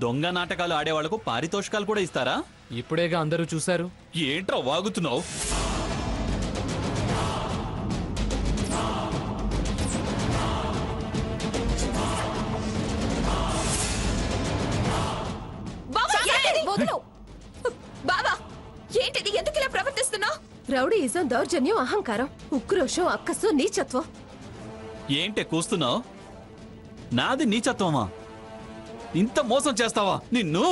దొంగ నాటకాలు ఆడేవాళ్లకు పారితోషికాలు కూడా ఇస్తారా? ఇప్పుడేగా అందరూ చూశారు. ఏంట్రా వాగుతున్నావు? బాబా ఏంటిది? ఎందుకు ఇలా ప్రవర్తిస్తున్నావు? రౌడీయిజం, దౌర్జన్యం, అహంకారం, ఉక్రోషం, అక్కసు, నీచత్వం. ఏంటే కూస్తున్నావు? నాది నీచత్వమా? ఇంత మోసం చేస్తావా నిన్ను?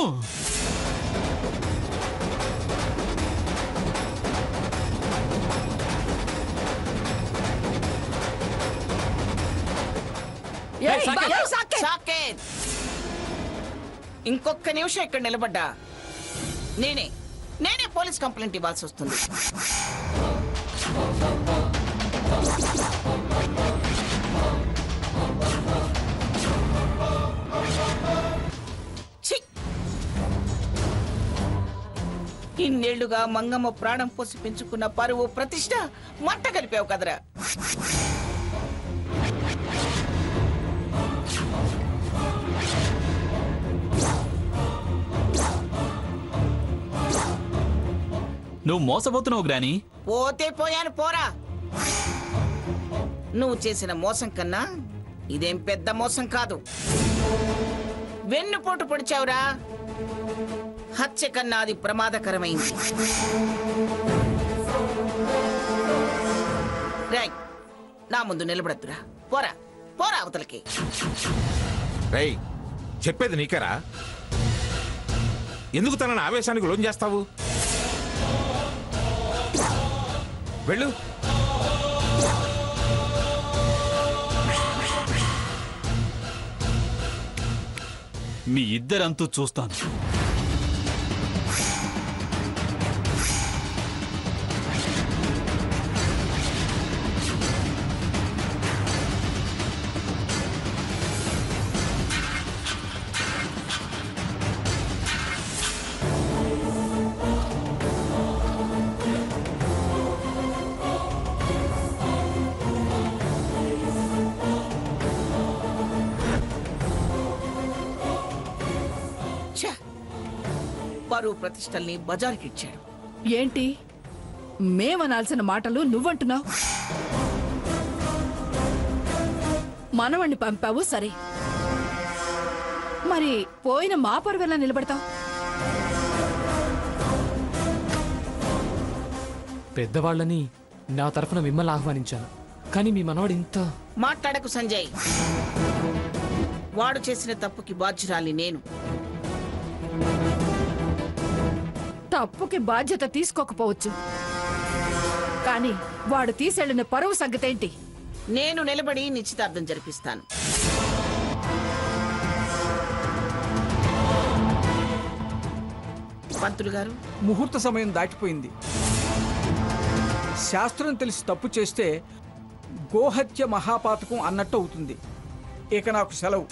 ఇంకొక నిమిషం ఇక్కడ నిలబడ్డా నేనే పోలీస్ కంప్లైంట్ ఇవ్వాల్సి వస్తుంది. ఇన్నేళ్లుగా మంగమ్మ ప్రాణం పోసి పెంచుకున్న పరువు ప్రతిష్ట మంట కలిపావు కదరా. నువ్వు మోసపోతున్నావు గ్రాని. పోతే పోయాను పోరా. నువ్వు చేసిన మోసం కన్నా ఇదేం పెద్ద మోసం కాదు. వెన్నుపోటు పొడిచావురా. హత్య కన్నా అది ప్రమాదకరమైంది. రై నా ముందు నిలబడద్దురా. పోరా పోరా అవతలకి. రై చెప్పేది నీకరా? ఎందుకు తనని ఆవేశానికి లోన్ చేస్తావు? వెళ్ళు. మీ ఇద్దరంతూ చూస్తాను. పరువు ప్రతిష్టల్ని బజార్కి ఇచ్చాడు. ఏంటి మేమనాల్సిన మాటలు నువ్వంటున్నావు? మనవణ్ణి పంపావు సరే, మరి పోయిన మా పరువెలా నిలబడతావు? పెద్దవాళ్ళని నా తరఫున మిమ్మల్ని ఆహ్వానించాను, కానీ మీ మనవాడు ఇంత మాట్లాడకు సంజయ్. వాడు చేసిన తప్పుకి బాధ్యురాలి నేను. తప్పుకి బాధ్యత తీసుకోకపోవచ్చు, కానీ వాడు తీసెళ్లిన పరువు సంగతేంటి? నేను నిలబడి నిశ్చితార్థం జరిపిస్తాను. పంతులు గారు, ముహూర్త సమయం దాటిపోయింది. శాస్త్రం తెలిసి తప్పు చేస్తే గోహత్య మహాపాతకం అన్నట్టు అవుతుంది. ఇక నాకు సెలవు.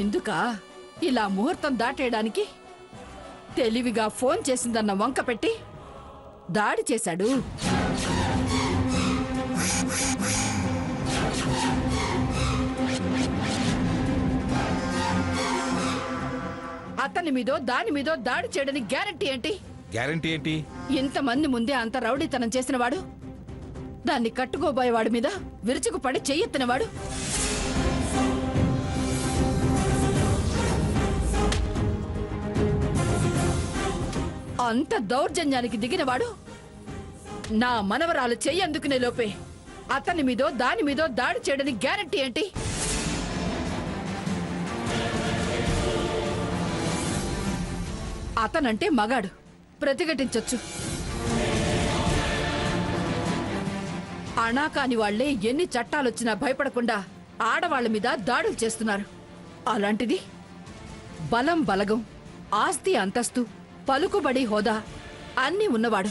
ఎందుకా ఇలా ముహూర్తం దాటేయడానికి? తెలివిగా ఫోన్ చేసిందన్న వంక పెట్టి దాడి చేశాడు. అతని మీదో దాని మీదో దాడి చేయడానికి గ్యారంటీ ఏంటి? గ్యారంటీ ఏంటి? ఇంతమంది ముందే అంత రౌడీతనం చేసినవాడు, దాన్ని కట్టుకోబోయేవాడి మీద విరుచుకుపడి చెయ్యెత్తినవాడు, అంత దౌర్జన్యానికి దిగినవాడు నా మనవరాలు చెయ్యందుకునే లోపే అతని మీదో దాని మీదో దాడి చేయడానికి గ్యారంటీ ఏంటి? అతనంటే మగాడు, ప్రతిఘటించొచ్చు. అణాకాని వాళ్లే ఎన్ని చట్టాలొచ్చినా భయపడకుండా ఆడవాళ్ల మీద దాడులు చేస్తున్నారు. అలాంటిది బలం బలగం, ఆస్తి అంతస్తు, పలుకుబడి హోదా అన్నీ ఉన్నవాడు.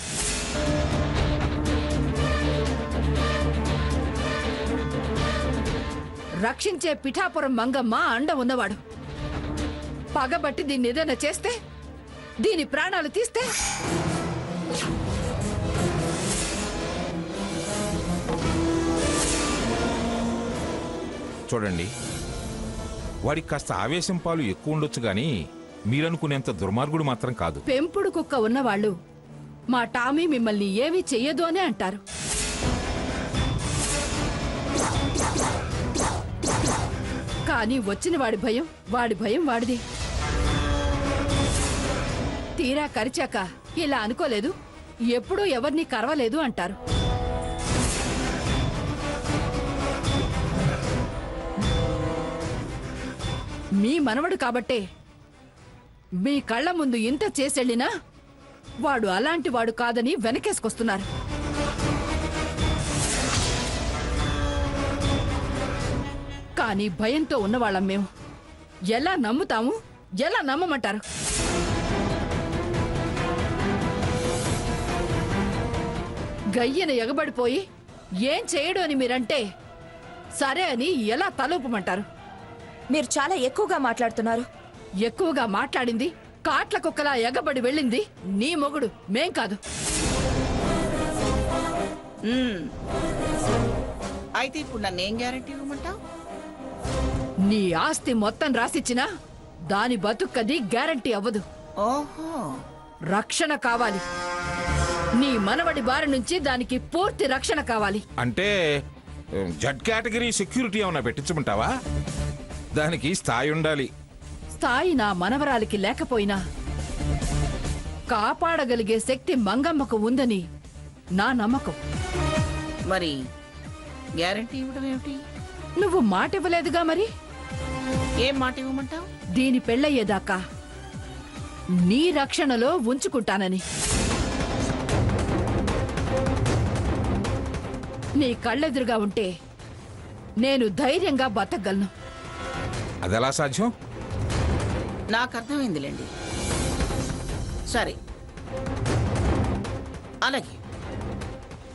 రక్షించే పిఠాపురం మంగమ్మ అండ ఉన్నవాడు. పగబట్టి దీన్ని ఏదైనా చేస్తే, దీని ప్రాణాలు తీస్తే చూడండి, వాడికి కాస్త ఆవేశం పాలు ఎక్కువ ఉండొచ్చు గాని మీరనుకునేంత దుర్మార్గుడు మాత్రం కాదు. పెంపుడు కుక్క ఉన్నవాళ్ళు మా టామీ మిమ్మల్ని ఏమీ చెయ్యదు అని అంటారు. కానీ వచ్చిన వాడి భయం వాడిది. తీరా కరిచాక ఇలా అనుకోలేదు, ఎప్పుడూ ఎవరిని కరవలేదు అంటారు. మీ మనవడు కాబట్టే మీ కళ్ళ ముందు ఇంత చేసెళ్ళినా వాడు అలాంటి వాడు కాదని వెనకేసుకొస్తున్నారు. కానీ భయంతో ఉన్నవాళ్ళం మేము. ఎలా నమ్ముతాము? ఎలా నమ్మమంటారు? గయ్యన ఎగబడిపోయి ఏం చేయడు అని మీరంటే సరే అని ఎలా తలూపమంటారు? మీరు చాలా ఎక్కువగా మాట్లాడుతున్నారు. ఎక్కువగా మాట్లాడింది, కాట్ల కుక్కలా ఎగబడి వెళ్ళింది నీ మొగుడు, మేం కాదు. అయితే ఇప్పుడు నన్నేం గ్యారెంటీ ఇవ్వమంటావు? నీ ఆస్తి మొత్తం రాసిచ్చినా దాని బతుక్కది గ్యారంటీ అవ్వదు. ఓహో, రక్షణ కావాలి. నీ మనవడి బారి నుంచి దానికి పూర్తి రక్షణ కావాలి. అంటే జడ్ కేటగిరీ సెక్యూరిటీ ఏమైనా పెట్టించమంటావా? దానికి స్థాయి ఉండాలి. స్థాయి నా మనవరాలికి లేకపోయినా కాపాడగలిగే శక్తి మంగమ్మకు ఉందని నా నమ్మకం. మరి గ్యారెంటీ ఇవ్వడం ఏమిటి? నువ్వు మాట ఇవ్వలేదుగా మరి. ఏం మాట ఇవ్వమంటావు? దీని పెళ్ళయ్యేదాకా నీ రక్షణలో ఉంచుకుంటానని. నీ కళ్ళెదురుగా ఉంటే నేను ధైర్యంగా బతకగలను. అదెలా సాధ్యం? నాకు అర్థమైందిలేండి. సరే, అలాగే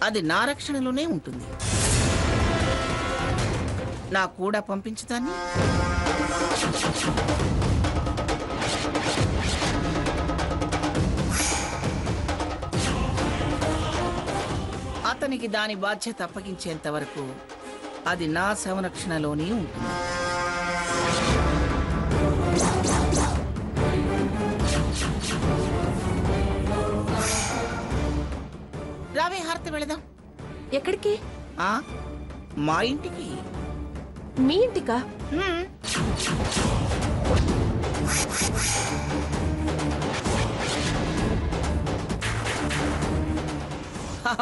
అది నా రక్షణలోనే ఉంటుంది. నా కూడా పంపించుదాన్ని. అతనికి దాని బాధ్యత అప్పగించేంత వరకు అది నా సంరక్షణలోనే ఉంటుంది. రావే హారతి వెళదాం. ఎక్కడికి? ఆ, మా ఇంటికి. మీ ఇంటికా? హ్మ్.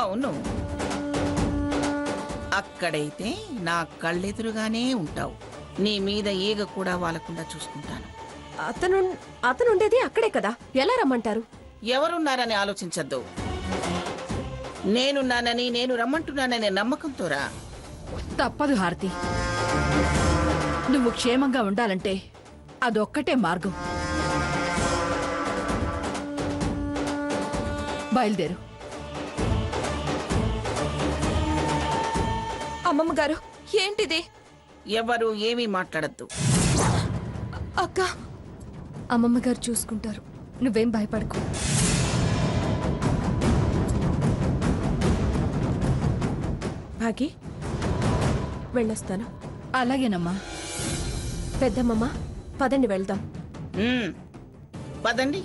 అవును, అక్కడైతే నా కళ్ళెదురుగానే ఉంటావు. నీ మీద ఈగ కూడా వాలకుండా చూసుకుంటాను. అతనుండేది అక్కడే కదా, ఎలా రమ్మంటారు? ఎవరున్నారని ఆలోచించద్దు. నేనున్నానని, నేను రమ్మంటున్నాననే నమ్మకంతో రా. తప్పదు హారతి. నువ్వు క్షేమంగా ఉండాలంటే అదొక్కటే మార్గం. బయలుదేరు. అమ్మమ్మ గారు, ఏంటిది? ఎవరు ఏమీ మాట్లాడద్దు. అక్క, అమ్మమ్మ గారు చూసుకుంటారు, నువ్వేం భయపడకు. భాగి, వెళ్ళొస్తాను. అలాగేనమ్మా. పెద్దమ్మమ్మ, పదండి వెళ్దాం. పదండి.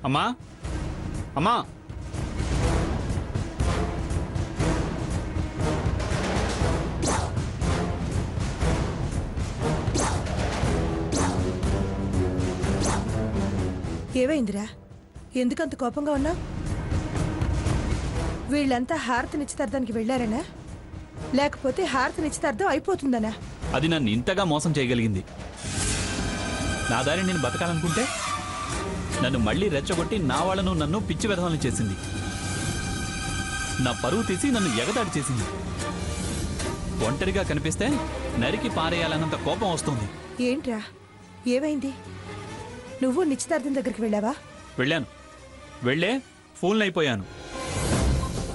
అమ్మా, అమ్మా, ఏమైందిరా? ఎందుకంత కోపంగా ఉన్నావు? వీళ్ళంతా హారతి నిశ్చితార్థానికి వెళ్ళారనా, లేకపోతే హారతి నిశ్చితార్థం అయిపోతుందనా? అది నన్ను ఇంతగా మోసం చేయగలిగింది. నా దారి నేను బతకాలనుకుంటే నన్ను మళ్ళీ రెచ్చగొట్టి నా వాళ్ళను నన్ను పిచ్చి విధవాలను చేసింది. నా పరువు తీసి నన్ను ఎగదాడి చేసింది. ఒంటరిగా కనిపిస్తే నరికి పారేయాలన్నంత కోపం వస్తుంది. ఏంట్రా ఏమైంది? నువ్వు నిశ్చితార్థం దగ్గరికి వెళ్ళావా? వెళ్ళే ఫోన్లు అయిపోయాను.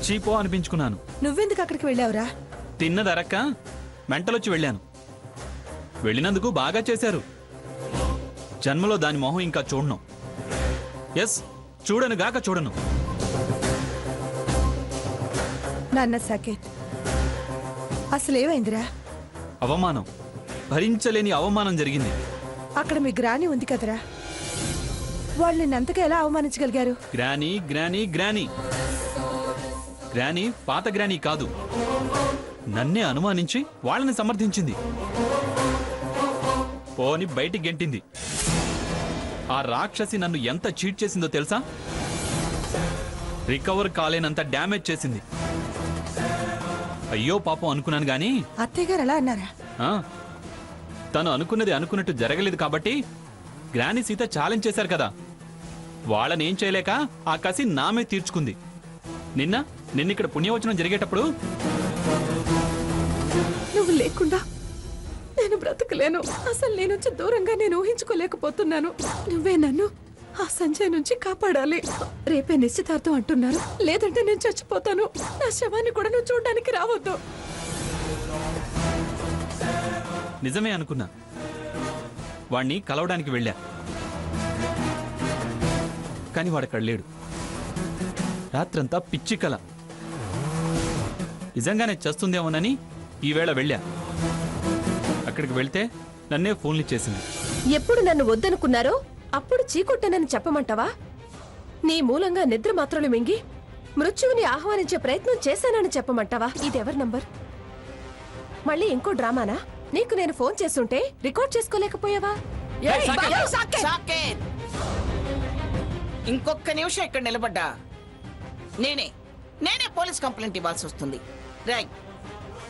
చీపో అనిపించుకున్నాను. నువ్వెందుకు అక్కడికి వెళ్ళావురా? తిన్నదరక్క మెంటలొచ్చి వెళ్ళాను. వెళ్ళినందుకు బాగా చేశారు. జన్మలో దాని మొహం ఇంకా చూడను. ఎస్, చూడనుగాక చూడను. నాన్న సాకేత్, అసలేమైందిరా? అవమానం, భరించలేని అవమానం జరిగింది. అక్కడ మీ గ్రాని ఉంది కదరా, వాళ్ళు నిన్నంతగా ఎలా అవమానించగలిగారు? గ్రానీ గ్రానీ గ్రానీ గ్రానీ పాత గ్రానీ కాదు, నన్నే అనుమానించి వాళ్ళని సమర్థించింది. పోని బయటికి గెంటింది. ఆ రాక్షసి నన్ను ఎంత చీట్ చేసిందో తెలుసా? రికవర్ కాలేనంత డ్యామేజ్ చేసింది. అయ్యో పాపం అనుకున్నాను గాని అత్తయ్య గారు ఎలా అన్నారా? తను అనుకున్నది అనుకున్నట్టు జరగలేదు కాబట్టి గ్రాని సీత ఛాలెంజ్ చేశారు కదా, వాళ్ళనేం చేయలేక ఆ కసి నామే తీర్చుకుంది. నిన్నిక్కడ పుణ్యవచనం జరిగేటప్పుడు నువ్వు లేకుండా నేను బ్రతకలేను. అసలు నీ నుంచి దూరంగా నేను ఊహించుకోలేకపోతున్నాను. నువ్వే నన్ను ఆ సంజయ్ నుంచి కాపాడాలి. రేపే నిశ్చితార్థం అంటున్నారు, లేదంటే నేను చచ్చిపోతాను. నా శవాన్ని కూడా నువ్వు చూడడానికి రావద్దు. నిజమే అనుకున్నా. వాణ్ణి కలవడానికి వెళ్ళా, కాని వాడక్కడ లేడు. రాత్రంతా పిచ్చి కల. నిజంగానే చేస్తుందేమోనని ఈవేళ వెళ్ళా. అక్కడికి వెళ్తే నన్నే ఫోన్లు చేసింది. ఎప్పుడు నన్ను వద్దనుకున్నారో అప్పుడు చీకొట్టనని చెప్పమంటావా? నీ మూలంగా నిద్ర మాత్రలు మింగి మృత్యువుని ఆహ్వానించే ప్రయత్నం చేశానని చెప్పమంటావా? ఇదెవరి నంబర్? మళ్ళీ ఇంకో డ్రామానా? నీకు నేను ఫోన్ చేస్తుంటే రికార్డ్ చేసుకోలేకపోయావా? సాకేత్, ఇంకొక నిమిషం ఇక్కడ నిలబడ్డా నేనే పోలీస్ కంప్లైంట్ ఇవ్వాల్సి వస్తుంది. రై,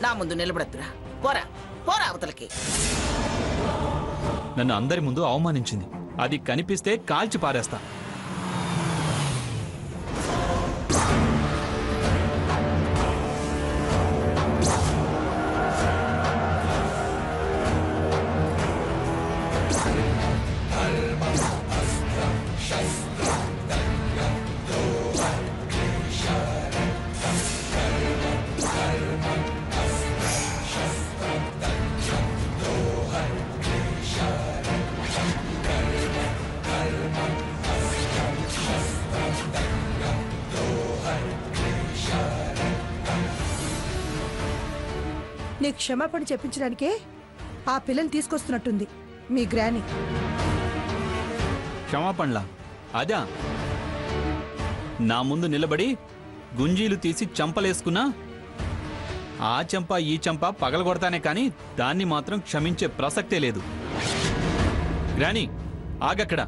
నా ముందు నిలబడద్దురా. పోరా పోరా అవతలకి. నన్ను అందరి ముందు అవమానించింది. అది కనిపిస్తే కాల్చి పారేస్తా. నీకు క్షమాపణ చెప్పించడానికే ఆ పిల్లని తీసుకొస్తున్నట్టుంది మీ గ్రాని. క్షమాపణలా? అదా, నా ముందు నిలబడి గుంజీలు తీసి చంపలేసుకున్నా ఆ చెంప ఈ చెంప పగలగొడతానే కానీ దాన్ని మాత్రం క్షమించే ప్రసక్తే లేదు. గ్రాని, ఆగక్కడ.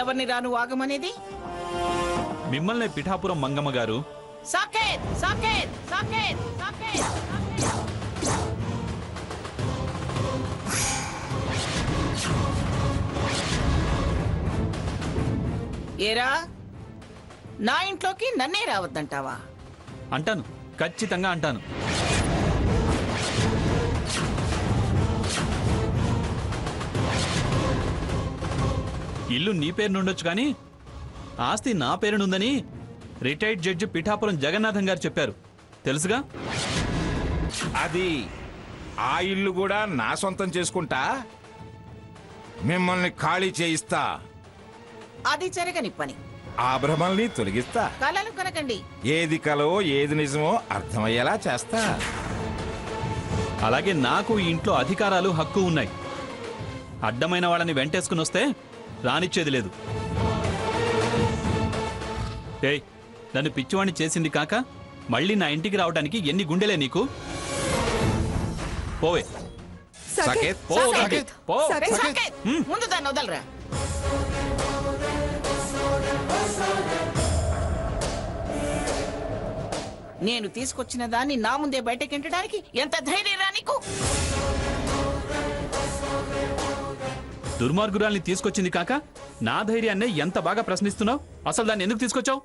ఎవరిని రాను ఆగమనేది? మిమ్మల్ని పిఠాపురం మంగమ్మ గారు. సాకేత్ సాకేత్ సాకేత్ సాకేత్. ఏరా, నా ఇంట్లోకి నన్నే రావద్దంటావా? అంటాను, ఖచ్చితంగా అంటాను. ఇల్లు నీ పేరు నుండొచ్చు కానీ ఆస్తి నా పేరునుందని రిటైర్డ్ జడ్జి పిఠాపురం జగన్నాథం గారు చెప్పారు, తెలుసుగా? అది ఆ ఇల్లు కూడా నా సొంతం చేసుకుంటా, మిమ్మల్ని ఖాళీ చేయిస్తా. అది జరగని పని. ఆ భ్రమల్ని తొలగిస్తా. కలలు కనకండి. ఏది కలో ఏది నిజమో అర్థమయ్యేలా చేస్తా. అలాగే నాకు ఈ ఇంట్లో అధికారాలు, హక్కు ఉన్నాయి. అడ్డమైన వాళ్ళని వెంటేసుకుని వస్తే రానిచ్చేది లేదు. ఏయ్, నన్ను పిచ్చివాణ్ణి చేసింది కాక మళ్ళీ నా ఇంటికి రావడానికి ఎన్ని గుండెలే నీకు? పోవే. సాకేత్, పో, సాకేత్. పో. సాకేత్, ముందు దాన్ని వదలరా. నేను తీసుకొచ్చిన దాన్ని నా ముందే బయటకెంటడానికి ఎంత ధైర్యం రా నీకు? దుర్మార్గురాల్ని తీసుకొచ్చింది కాక నా ధైర్యాన్నే ఎంత బాగా ప్రశ్నిస్తున్నావు. అసలు దాన్ని ఎందుకు తీసుకొచ్చావు?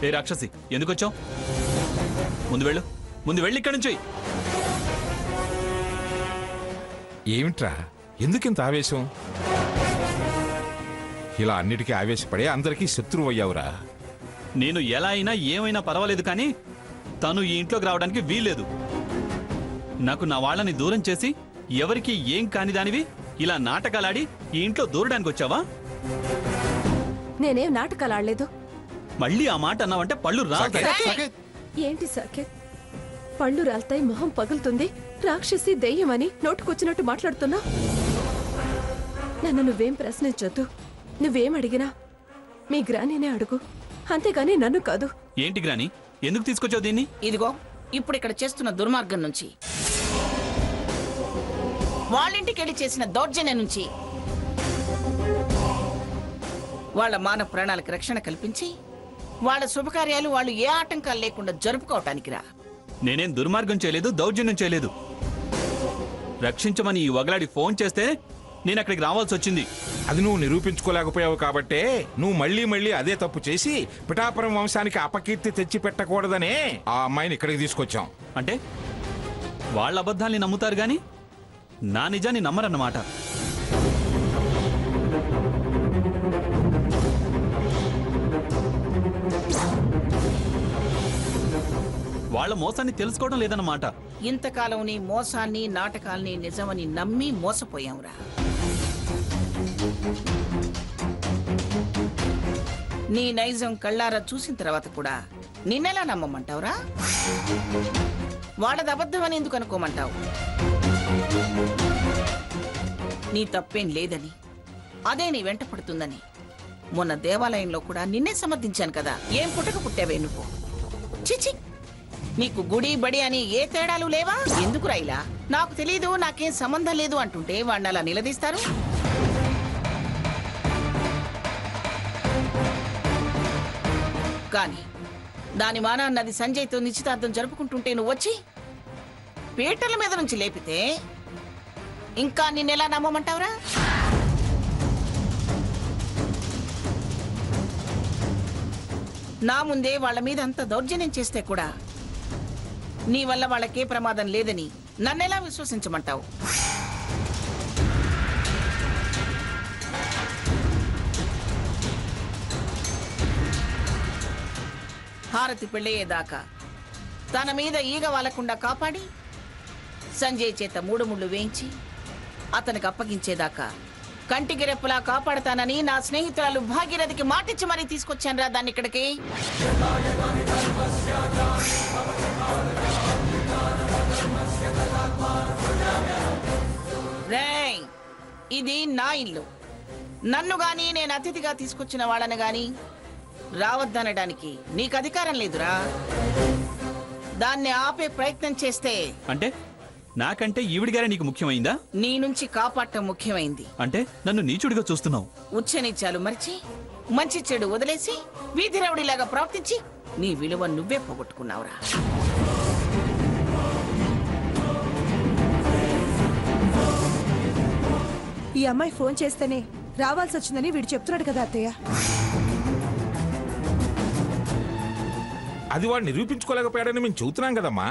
ఏ రాక్షసి, ఎందుకు వచ్చావు? ముందు వెళ్ళి ఇక్కడి నుంచి. ఏమిట్రా, ఎందుకింత ఆవేశం? ఇలా అన్నిటికీ ఆవేశపడే అందరికీ శత్రువు అయ్యావురా. నేను ఎలా అయినా ఏమైనా పర్వాలేదు, కానీ తను ఈ ఇంట్లోకి రావడానికి వీల్లేదు. నాకు నా వాళ్ళని దూరం చేసి ఎవరికి ఏం కాని దానివి ఇలా నాటకాలాడి ఈ ఇంట్లో దూరడానికి వచ్చావా? నేనేం నాటకాలు ఆడలేదు. మళ్ళీ ఆ మాట అన్నావంటే పళ్ళు రాలుతాయి. ఏంటి సాకేత్, పళ్ళు రాల్తాయి, మొహం పగులుతుంది, రాక్షసి దెయ్యమని నోటుకొచ్చినట్టు మాట్లాడుతున్నా? నన్ను నువ్వేం ప్రశ్నించొద్దు. నువ్వేం అడిగినా మీ గ్రానీనే అడుగు, అంతేగాని నన్ను కాదు. ఏంటి గ్రాని, ఎందుకు తీసుకొచ్చావు దీన్ని? ఇదిగో ఇప్పుడు ఇక్కడ చేస్తున్న దుర్మార్గం నుంచి, వాళ్ళింటికి వెళ్ళి చేసిన దౌర్జన్యం నుంచి, వాళ్ళ మానవ ప్రాణాలకు రక్షణ కల్పించి వాళ్ళ శుభకార్యాలు వాళ్ళు ఏ ఆటంకాలు లేకుండా జరుపుకోవటానికి రా. నేనేం దుర్మార్గం చేయలేదు, దౌర్జన్యం చేయలేదు. రక్షించమని ఈ వగలాడి ఫోన్ చేస్తే నేను అక్కడికి రావాల్సి వచ్చింది. అది నువ్వు నిరూపించుకోలేకపోయావు కాబట్టే నువ్వు మళ్ళీ అదే తప్పు చేసి పిఠాపురం వంశానికి అపకీర్తి తెచ్చి పెట్టకూడదనే ఆ అమ్మాయిని ఇక్కడికి తీసుకొచ్చాం. అంటే వాళ్ళ అబద్ధాల్ని నమ్ముతారు గాని నా నిజాన్ని నమ్మరన్నమాట. వాళ్ళ మోసాన్ని తెలుసుకోవడం లేదన్నమాట. ఇంతకాలం నీ మోసాన్ని నాటకాల్ని నిజమని నమ్మి మోసపోయాంరా. నీ నైజం కళ్ళారా చూసిన తర్వాత కూడా నిన్నెలా నమ్మమంటావురా? వాళ్ళది అబద్ధమని ఎందుకు అనుకోమంటావు? నీ తప్పేం లేదని, అదే నీ వెంట పడుతుందని మొన్న దేవాలయంలో కూడా నిన్నే సమర్థించాను కదా. ఏం పుట్టక పుట్టావే నువ్వు? చిచి, నీకు గుడి బడి అని ఏ తేడాలు లేవా? ఎందుకు రైలా నాకు తెలీదు, నాకేం సంబంధం లేదు అంటుంటే వాడిని అలా నిలదీస్తారు? కానీ దాని మానాన్నది సంజయ్తో నిశ్చితార్థం జరుపుకుంటుంటే నువ్వు వచ్చి పీటల మీద నుంచి లేపితే ఇంకా నిన్నెలా నమ్మమంటావురా? నా ముందే వాళ్ళ మీద అంత దౌర్జన్యం చేస్తే కూడా నీ వల్ల వాళ్ళకే ప్రమాదం లేదని నన్నెలా విశ్వసించమంటావు? హారతి పెళ్ళయ్యేదాకా తన మీద ఈగ వాలకుండా కాపాడి సంజయ్ చేత 3 ముళ్ళు వేయించి అతనికి అప్పగించేదాకా కంటికి రెప్పలా కాపాడతానని నా స్నేహితురాలు భాగీరథికి మాటిచ్చి మరీ తీసుకొచ్చాను రా దాన్ని ఇక్కడికి. రేయ్, ఇది నా ఇల్లు. నన్ను గాని నేను అతిథిగా తీసుకొచ్చిన వాళ్ళని గాని రావద్దనడానికి నీకు అధికారం లేదురా. దాన్ని ఆపే ప్రయత్నం చేస్తే అంటే నాకంటే ఈవిడి గారే నీకు ముఖ్యమైందా? నీ నుంచి కాపాడటం ముఖ్యమైంది. అంటే నన్ను నీచుడిగా చూస్తున్నావు? ఉచ్చనీచాలు మరిచి మంచి చెడు వదిలేసి వీధి రౌడీలాగా ప్రవర్తించి నీ విలువ నువ్వే పోగొట్టుకున్నావురా. ఈ అమ్మాయి ఫోన్ చేస్తేనే రావాల్సి వచ్చిందని వీడు చెప్తున్నాడు కదా అత్తయ్య. అది వాడు నిరూపించుకోలేకపోయాడని మేము చెబుతున్నాం కదమ్మా.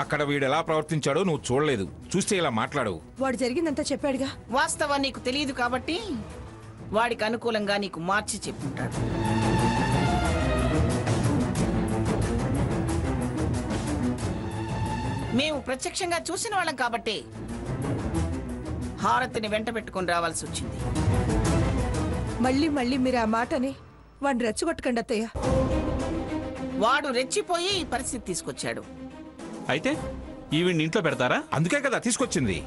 అక్కడ వీడు ఎలా ప్రవర్తించాడో నువ్వు చూడలేదు, చూస్తే ఇలా మాట్లాడవు. వాడు జరిగిందంతా చెప్పాడుగా. వాస్తవం నీకు తెలియదు కాబట్టి వాడికి అనుకూలంగా నీకు మార్చి చెప్పుంటాడు. మేము ప్రత్యక్షంగా చూసిన వాళ్ళం కాబట్టి హారతిని వెంట పెట్టుకుని రావాల్సి వచ్చింది. మళ్ళీ మీరు ఆ మాటని వాడిని రెచ్చగొట్టకండి అత్తయ్య. వాడు రెచ్చిపోయి ఈ పరిస్థితి తీసుకొచ్చాడు. అయితే ఈవిడ్ని ఇంట్లో పెడతారా? అందుకే కదా తీసుకొచ్చింది.